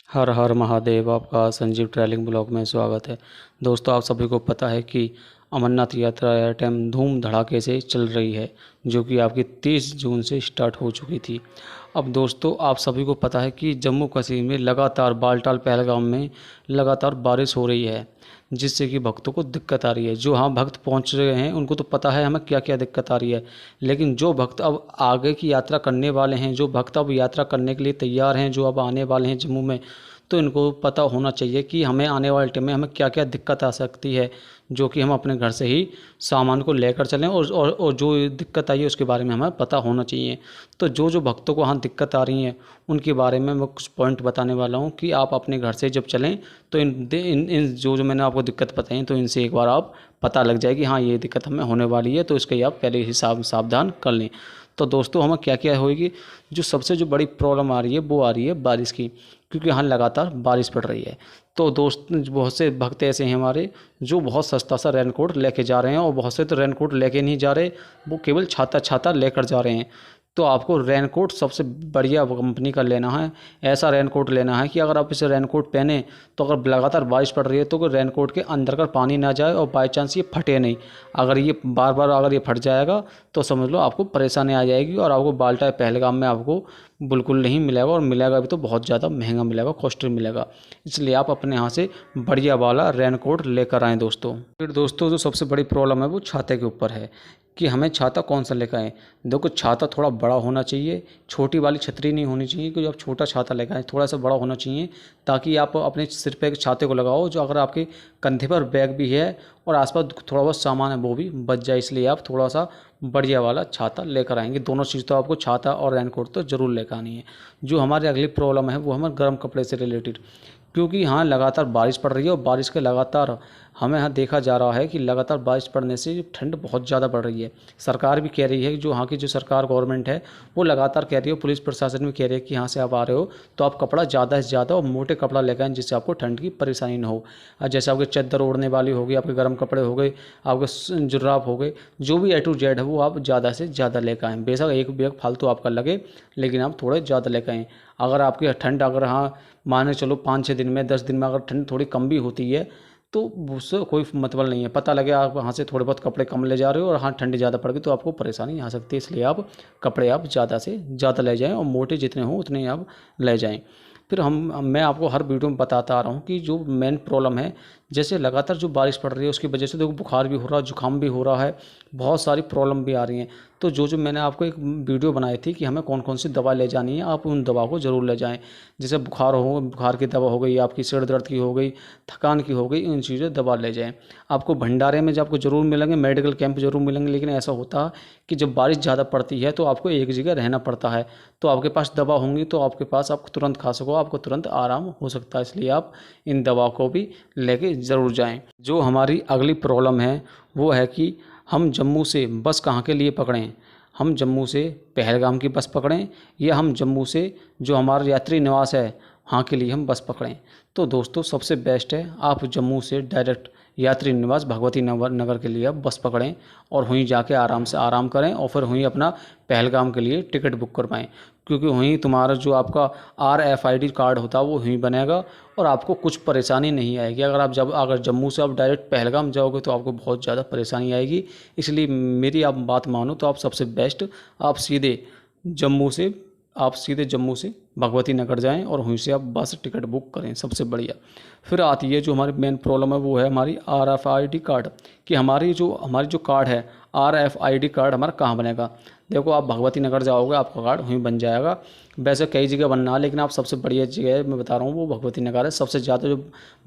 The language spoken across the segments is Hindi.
हर हर महादेव। आपका संजीव ट्रैवलिंग ब्लॉग में स्वागत है। दोस्तों, आप सभी को पता है कि अमरनाथ यात्रा यह टाइम धूम धड़ाके से चल रही है, जो कि आपकी 30 जून से स्टार्ट हो चुकी थी। अब दोस्तों, आप सभी को पता है कि जम्मू कश्मीर में लगातार बालटाल पहलगाम में लगातार बारिश हो रही है, जिससे कि भक्तों को दिक्कत आ रही है। जो हाँ भक्त पहुंच रहे हैं उनको तो पता है हमें क्या क्या दिक्कत आ रही है, लेकिन जो भक्त अब आगे की यात्रा करने वाले हैं, जो भक्त अब यात्रा करने के लिए तैयार हैं, जो अब आने वाले हैं जम्मू में, तो इनको पता होना चाहिए कि हमें आने वाले टाइम में हमें क्या क्या दिक्कत आ सकती है, जो कि हम अपने घर से ही सामान को लेकर चलें। और जो दिक्कत आई है उसके बारे में हमें पता होना चाहिए। तो जो जो भक्तों को वहाँ दिक्कत आ रही है उनके बारे में मैं कुछ पॉइंट बताने वाला हूँ कि आप अपने घर से जब चलें तो इन जो जो मैंने आपको दिक्कत बताई तो इनसे एक बार आप पता लग जाए कि हाँ ये दिक्कत हमें होने वाली है, तो इसके आप पहले ही सावधान कर लें। तो दोस्तों, हमें क्या क्या होएगी। जो सबसे जो बड़ी प्रॉब्लम आ रही है वो आ रही है बारिश की, क्योंकि यहाँ लगातार बारिश पड़ रही है। तो दोस्त, बहुत से भक्त ऐसे हैं हमारे जो बहुत सस्ता सा रेनकोट लेके जा रहे हैं, और बहुत से तो रेनकोट लेके नहीं जा रहे, वो केवल छाता छाता लेकर जा रहे हैं। तो आपको रेनकोट सबसे बढ़िया कंपनी का लेना है। ऐसा रेनकोट लेना है कि अगर आप इसे रेनकोट पहने तो अगर लगातार बारिश पड़ रही है तो रेनकोट के अंदर का पानी ना जाए और बाई चांस ये फटे नहीं। अगर ये बार बार अगर ये फट जाएगा तो समझ लो आपको परेशानी आ जाएगी, और आपको बाल्टा पहलगाम में आपको बिल्कुल नहीं मिलेगा, और मिलेगा भी तो बहुत ज़्यादा महंगा मिलेगा, कॉस्टली मिलेगा। इसलिए आप अपने यहाँ से बढ़िया वाला रेनकोट लेकर आएँ दोस्तों। फिर दोस्तों, जो सबसे बड़ी प्रॉब्लम है वो छाते के ऊपर है कि हमें छाता कौन सा लेकर आएँ। देखो, छाता थोड़ा बड़ा होना चाहिए, छोटी वाली छतरी नहीं होनी चाहिए, क्योंकि आप छोटा छाता लेकर आएँ, थोड़ा सा बड़ा होना चाहिए, ताकि आप अपने सिर पे एक छाते को लगाओ, जो अगर आपके कंधे पर बैग भी है और आसपास थोड़ा बहुत सामान है वो भी बच जाए। इसलिए आप थोड़ा सा बढ़िया वाला छाता लेकर आएंगे। दोनों चीज़ तो आपको, छाता और रेनकोट तो ज़रूर लेकर आनी है। जो हमारी अगली प्रॉब्लम है वो हमारे गर्म कपड़े से रिलेटेड, क्योंकि यहाँ लगातार बारिश पड़ रही है, और बारिश के लगातार हमें यहाँ देखा जा रहा है कि लगातार बारिश पड़ने से ठंड बहुत ज़्यादा बढ़ रही है। सरकार भी कह रही है कि जो यहाँ की जो सरकार गवर्नमेंट है वो लगातार कह रही है, पुलिस प्रशासन भी कह रही है कि यहाँ से आप आ रहे हो तो आप कपड़ा ज़्यादा से ज़्यादा और मोटे कपड़ा लेकर आएँ, जिससे आपको ठंड की परेशानी ना हो। जैसे आपके चद्दर ओढ़ने वाली होगी, आपके गर्म कपड़े हो गए, आपके जुर्राब हो गए, जो भी A to Z है वो आप ज़्यादा से ज़्यादा लेकर आएँ। बेशक एक बैग फालतू आपका लगे, लेकिन आप थोड़े ज़्यादा लेकर आएँ। अगर आपकी ठंड, अगर हाँ माने चलो 5-6 दिन में, 10 दिन में अगर ठंड थोड़ी कम भी होती है तो उससे कोई मतलब नहीं है। पता लगे आप वहाँ से थोड़े बहुत कपड़े कम ले जा रहे हो और हाँ ठंडी ज़्यादा पड़ गई तो आपको परेशानी आ सकती है। इसलिए आप कपड़े आप ज़्यादा से ज़्यादा ले जाएँ, और मोटे जितने हों उतने आप ले जाएँ। फिर मैं आपको हर वीडियो में बताता आ रहा हूँ कि जो मेन प्रॉब्लम है, जैसे लगातार जो बारिश पड़ रही है उसकी वजह से देखो बुखार भी हो रहा है, जुकाम भी हो रहा है, बहुत सारी प्रॉब्लम भी आ रही हैं। तो जो जो मैंने आपको एक वीडियो बनाई थी कि हमें कौन कौन सी दवा ले जानी है, आप उन दवा को ज़रूर ले जाएं। जैसे बुखार की दवा हो गई, आपकी सिर दर्द की हो गई, थकान की हो गई, इन चीज़ों दवा ले जाएं। आपको भंडारे में जब आपको ज़रूर मिलेंगे, मेडिकल कैंप ज़रूर मिलेंगे, लेकिन ऐसा होता है कि जब बारिश ज़्यादा पड़ती है तो आपको एक जगह रहना पड़ता है। तो आपके पास दवा होंगी तो आपके पास आप तुरंत खा सको, आपको तुरंत आराम हो सकता है। इसलिए आप इन दवा को भी लेके ज़रूर जाएं। जो हमारी अगली प्रॉब्लम है वो है कि हम जम्मू से बस कहाँ के लिए पकड़ें। हम जम्मू से पहलगाम की बस पकड़ें, या हम जम्मू से जो हमारा यात्री निवास है वहाँ के लिए हम बस पकड़ें। तो दोस्तों, सबसे बेस्ट है आप जम्मू से डायरेक्ट यात्री निवास भगवती नगर के लिए आप बस पकड़ें, और वहीं जाके आराम से आराम करें, और फिर वहीं अपना पहलगाम के लिए टिकट बुक करवाएं। क्योंकि वहीं तुम्हारा जो आपका RFID कार्ड होता है वो वहीं बनेगा, और आपको कुछ परेशानी नहीं आएगी। अगर जम्मू से आप डायरेक्ट पहलगाम जाओगे तो आपको बहुत ज़्यादा परेशानी आएगी। इसलिए मेरी आप बात मानो तो आप सबसे बेस्ट आप सीधे जम्मू से भगवती नगर जाएं, और वहीं से आप बस टिकट बुक करें, सबसे बढ़िया। फिर आती है जो हमारी मेन प्रॉब्लम है वो है हमारी RFID कार्ड, कि हमारी जो कार्ड है RFID कार्ड हमारा कहाँ बनेगा। देखो, आप भगवती नगर जाओगे आपका कार्ड वहीं बन जाएगा। वैसे कई जगह बनना है, लेकिन आप सबसे बढ़िया जगह मैं बता रहा हूँ वो भगवती नगर है। सबसे ज़्यादा जो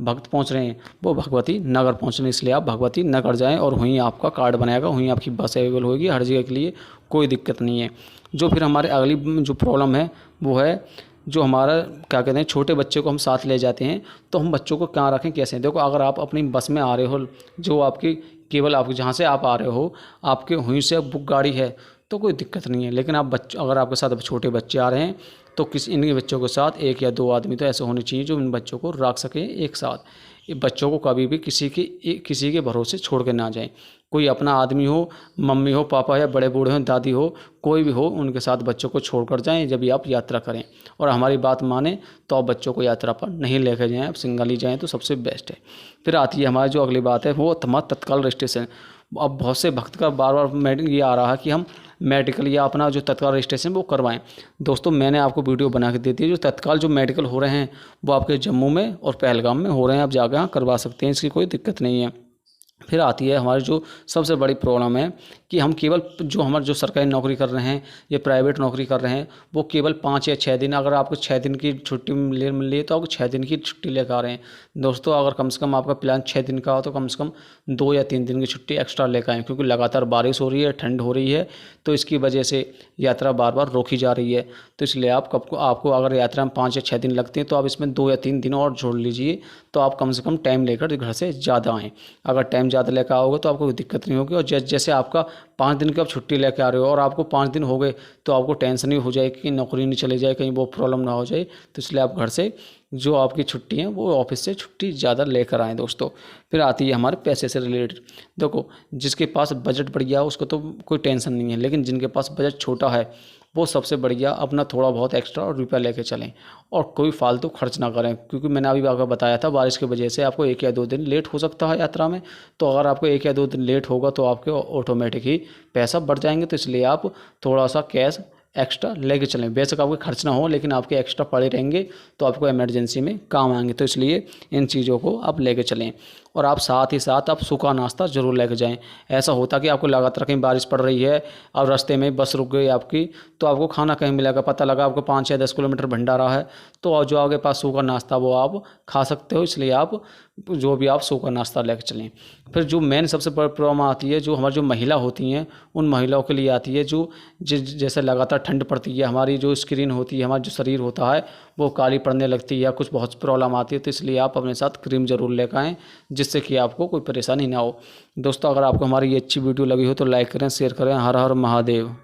भक्त पहुँच रहे हैं वो भगवती नगर पहुँच रहे हैं, इसलिए आप भगवती नगर जाएँ और वहीं आपका कार्ड बनेगा, वहीं आपकी बस अवेलेबल होगी हर जगह के लिए, कोई दिक्कत नहीं है। जो फिर हमारे अगली जो प्रॉब्लम है वो है, जो हमारा क्या कहते हैं, छोटे बच्चे को हम साथ ले जाते हैं तो हम बच्चों को कहाँ रखें, कैसे। देखो, अगर आप अपनी बस में आ रहे हो, जो आपकी केवल आपके जहाँ से आप आ रहे हो आपके वहीं से बुक गाड़ी है तो कोई दिक्कत नहीं है। लेकिन अगर आपके साथ छोटे बच्चे आ रहे हैं तो इनके बच्चों के साथ 1 या 2 आदमी तो ऐसे होने चाहिए जो इन बच्चों को रख सकें एक साथ। ये बच्चों को कभी भी किसी के भरोसे छोड़ के ना जाएं, कोई अपना आदमी हो, मम्मी हो, पापा या बड़े बूढ़े हो, दादी हो, कोई भी हो, उनके साथ बच्चों को छोड़कर जाएं जब भी आप यात्रा करें। और हमारी बात माने तो आप बच्चों को यात्रा पर नहीं लेकर जाएं, आप सिंगल ही जाएं तो सबसे बेस्ट है। फिर आती है हमारी जो अगली बात है, वो हमारा तत्काल रजिस्ट्रेशन। अब बहुत से भक्त का बार बार ये आ रहा है कि हम मेडिकल या अपना जो तत्काल रजिस्ट्रेशन वो करवाएं। दोस्तों मैंने आपको वीडियो बना के दी थी, जो तत्काल जो मेडिकल हो रहे हैं वो आपके जम्मू में और पहलगाम में हो रहे हैं, आप जाकर यहाँ करवा सकते हैं, इसकी कोई दिक्कत नहीं है। फिर आती है हमारी जो सबसे बड़ी प्रॉब्लम है कि हम केवल जो हमारे जो सरकारी नौकरी कर रहे हैं या प्राइवेट नौकरी कर रहे हैं वो केवल 5 या 6 दिन, अगर आपको 6 दिन की छुट्टी मिल रही है तो आपको 6 दिन की छुट्टी लेकर आ रहे हैं। दोस्तों अगर कम से कम आपका प्लान 6 दिन का हो तो कम से कम 2 या 3 दिन की छुट्टी एक्स्ट्रा लेकर आएँ, क्योंकि लगातार बारिश हो रही है, ठंड हो रही है, तो इसकी वजह से यात्रा बार बार रोकी जा रही है। तो इसलिए आपको अगर यात्रा में 5 या 6 दिन लगते हैं तो आप इसमें 2 या 3 दिन और जोड़ लीजिए, तो आप कम से कम टाइम लेकर घर से ज़्यादा आएँ। अगर टाइम ज़्यादा लेकर आओगे तो आपको कोई दिक्कत नहीं होगी। और जैसे आपका 5 दिन की आप छुट्टी लेकर आ रहे हो और आपको 5 दिन हो गए तो आपको टेंशन ही हो जाएगी कि नौकरी नहीं चले जाए, कहीं वो प्रॉब्लम ना हो जाए। तो इसलिए आप घर से जो आपकी छुट्टी है वो ऑफिस से छुट्टी ज़्यादा लेकर आएँ दोस्तों। फिर आती है हमारे पैसे से रिलेटेड। देखो जिसके पास बजट बढ़िया है उसको तो कोई टेंशन नहीं है, लेकिन जिनके पास बजट छोटा है वो सबसे बढ़िया अपना थोड़ा बहुत एक्स्ट्रा और रुपया लेके चलें और कोई फालतू खर्च ना करें, क्योंकि मैंने अभी आपको बताया था बारिश की वजह से आपको 1 या 2 दिन लेट हो सकता है यात्रा में। तो अगर आपको 1 या 2 दिन लेट होगा तो आपके ऑटोमेटिक ही पैसा बढ़ जाएंगे। तो इसलिए आप थोड़ा सा कैश एक्स्ट्रा लेके चलें, बेशक आपके खर्च ना हो लेकिन आपके एक्स्ट्रा पड़े रहेंगे तो आपको इमरजेंसी में काम आएंगे। तो इसलिए इन चीज़ों को आप लेके चलें और आप साथ ही साथ आप सूखा नाश्ता ज़रूर लेके जाएं। ऐसा होता कि आपको लगातार कहीं बारिश पड़ रही है और रास्ते में बस रुक गई आपकी, तो आपको खाना कहीं मिलेगा, पता लगा आपको 5 या 10 किलोमीटर भंडारा है, तो जो आपके पास सूखा नाश्ता वो आप खा सकते हो। इसलिए आप जो भी आप सूखा नाश्ता लेके चलें। फिर जो मेन सबसे बड़ी प्रॉब्लम आती है जो हमारी जो महिला होती हैं उन महिलाओं के लिए आती है, जो जैसे लगातार ठंड पड़ती है, हमारी जो स्किन होती है, हमारा जो शरीर होता है वो काली पड़ने लगती है, कुछ बहुत प्रॉब्लम आती है। तो इसलिए आप अपने साथ क्रीम ज़रूर लेकर आएँ जिससे कि आपको कोई परेशानी ना हो। दोस्तों अगर आपको हमारी ये अच्छी वीडियो लगी हो तो लाइक करें, शेयर करें। हर हर महादेव।